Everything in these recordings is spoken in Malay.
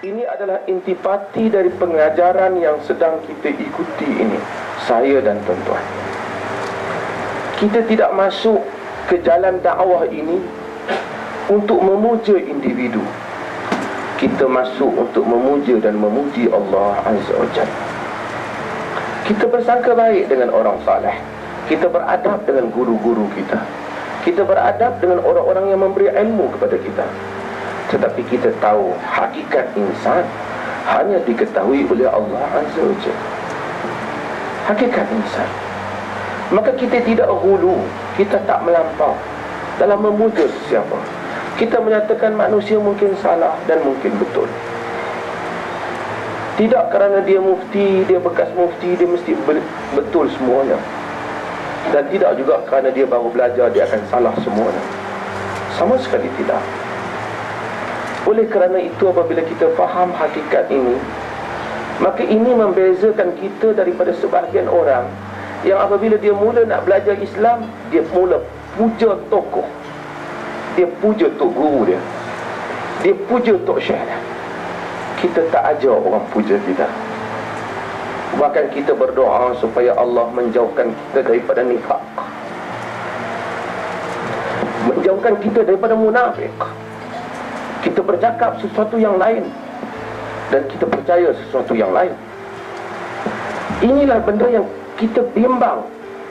Ini adalah intipati dari pengajaran yang sedang kita ikuti ini, saya dan tuan-tuan. Kita tidak masuk ke jalan dakwah ini untuk memuja individu. Kita masuk untuk memuja dan memuji Allah Azza wa Jalla. Kita bersangka baik dengan orang saleh. Kita beradab dengan guru-guru kita. Kita beradab dengan orang-orang yang memberi ilmu kepada kita. Tetapi kita tahu hakikat insan hanya diketahui oleh Allah Azza wa Jalla. Hakikat insan. Maka kita tidak hulu, kita tak melampau dalam memuja sesiapa. Kita menyatakan manusia mungkin salah dan mungkin betul. Tidak kerana dia mufti, dia bekas mufti, dia mesti betul semuanya. Dan tidak juga kerana dia baru belajar, dia akan salah semuanya. Sama sekali tidak. Oleh kerana itu, apabila kita faham hakikat ini, maka ini membezakan kita daripada sebahagian orang yang apabila dia mula nak belajar Islam, dia mula puja tokoh, dia puja tok guru dia, dia puja tok syekh dia. Kita tak ajar orang puja kita. Bahkan kita berdoa supaya Allah menjauhkan kita daripada nifaq, menjauhkan kita daripada munafik. Kita bercakap sesuatu yang lain dan kita percaya sesuatu yang lain. Inilah benda yang kita bimbang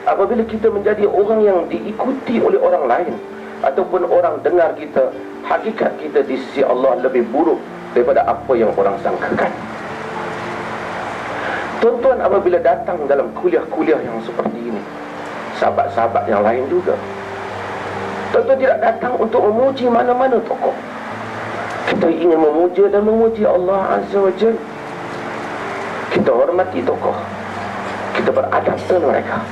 apabila kita menjadi orang yang diikuti oleh orang lain, ataupun orang dengar kita, hakikat kita di sisi Allah lebih buruk daripada apa yang orang sangkakan. Tuan-tuan, apabila datang dalam kuliah-kuliah yang seperti ini, sahabat-sahabat yang lain juga, tuan-tuan tidak datang untuk memuji mana-mana tokoh. Kita ingin memuja dan memuji Allah Azza wa Jalla. Kita hormati tokoh, kita beradab dengan mereka.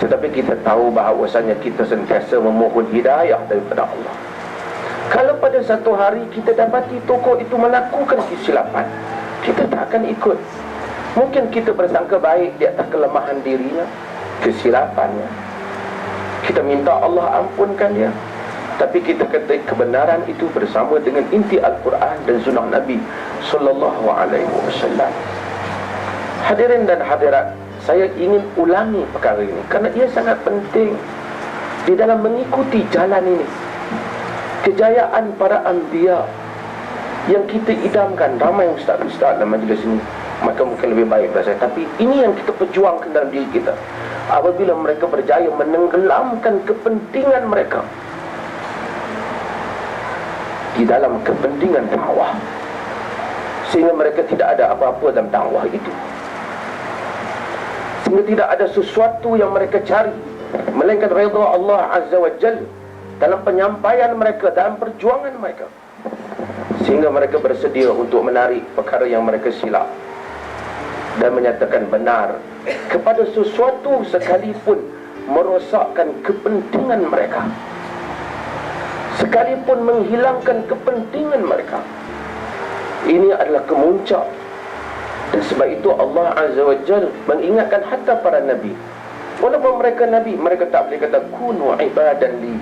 Tetapi kita tahu bahawasanya kita sentiasa memohon hidayah daripada Allah. Kalau pada satu hari kita dapati tokoh itu melakukan kesilapan, kita tak akan ikut. Mungkin kita bersangka baik di atas kelemahan dirinya, kesilapannya, kita minta Allah ampunkan dia. Tapi kita kata kebenaran itu bersama dengan inti Al-Quran dan sunnah Nabi Sallallahu Alaihi Wasallam. Hadirin dan hadirat, saya ingin ulangi perkara ini kerana ia sangat penting di dalam mengikuti jalan ini. Kejayaan para anbiya yang kita idamkan, ramai ustaz-ustaz dalam majlis ini, maka mungkin lebih baik daripada saya, tapi ini yang kita perjuangkan dalam diri kita. Apabila mereka berjaya menenggelamkan kepentingan mereka di dalam kepentingan dakwah, sehingga mereka tidak ada apa-apa dalam dakwah itu, sehingga tidak ada sesuatu yang mereka cari melainkan redha Allah Azza wa Jalla dalam penyampaian mereka, dalam perjuangan mereka, sehingga mereka bersedia untuk menarik perkara yang mereka silap dan menyatakan benar kepada sesuatu sekalipun merosakkan kepentingan mereka, sekalipun menghilangkan kepentingan mereka. Ini adalah kemuncak. Dan sebab itu Allah Azza wa Jalla mengingatkan hatta para nabi. Walaupun mereka nabi, mereka tak boleh kata kunu ibadan li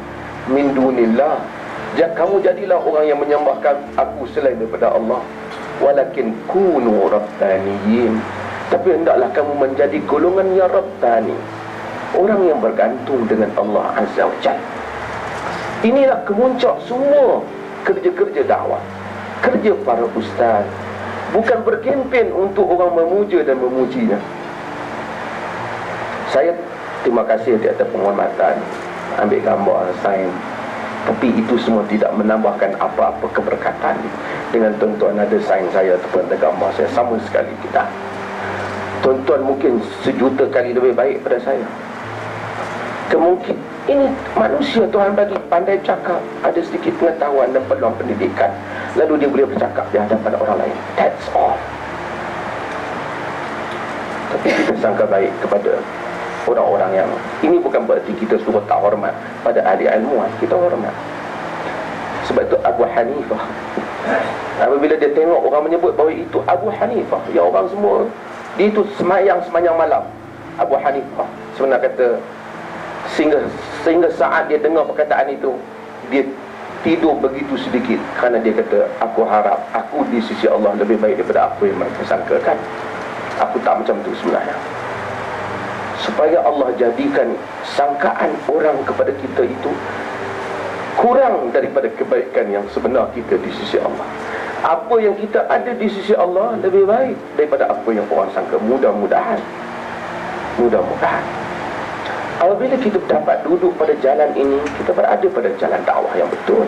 min dunillah, kamu jadilah orang yang menyembahkan aku selain daripada Allah. Walakin kunu rabbaniyin, tapi hendaklah kamu menjadi golongan yang rabbani, orang yang bergantung dengan Allah Azza wa Jalla. Inilah kemuncak semua kerja-kerja dakwah, kerja para ustaz. Bukan berkempen untuk orang memuja dan memujinya. Saya terima kasih di atas penghormatan, ambil gambar, sign. Tapi itu semua tidak menambahkan apa-apa keberkatan. Dengan tuan-tuan ada sign saya ataupun ada gambar saya, sama sekali tidak. Tuan-tuan mungkin 1,000,000 kali lebih baik pada saya. Kemungkin ini manusia Tuhan bagi, pandai cakap, ada sedikit pengetahuan dan peluang pendidikan, lalu dia boleh bercakap di hadapan orang lain. That's all. Tapi kita sangka baik kepada orang-orang yang, ini bukan berarti kita suruh tak hormat pada ahli ilmuwan, kita hormat. Sebab itu Abu Hanifah, apabila dia tengok orang menyebut bahawa itu Abu Hanifah, ya orang semua, dia itu semayang sepanjang malam. Abu Hanifah sebenarnya kata, sehingga saat dia dengar perkataan itu, dia tidur begitu sedikit kerana dia kata, aku harap aku di sisi Allah lebih baik daripada apa yang mereka sangkakan. Aku tak macam tu sebenarnya. Supaya Allah jadikan sangkaan orang kepada kita itu kurang daripada kebaikan yang sebenar kita di sisi Allah. Apa yang kita ada di sisi Allah lebih baik daripada apa yang orang sangka. Mudah-mudahan apabila kita dapat duduk pada jalan ini, kita berada pada jalan dakwah yang betul.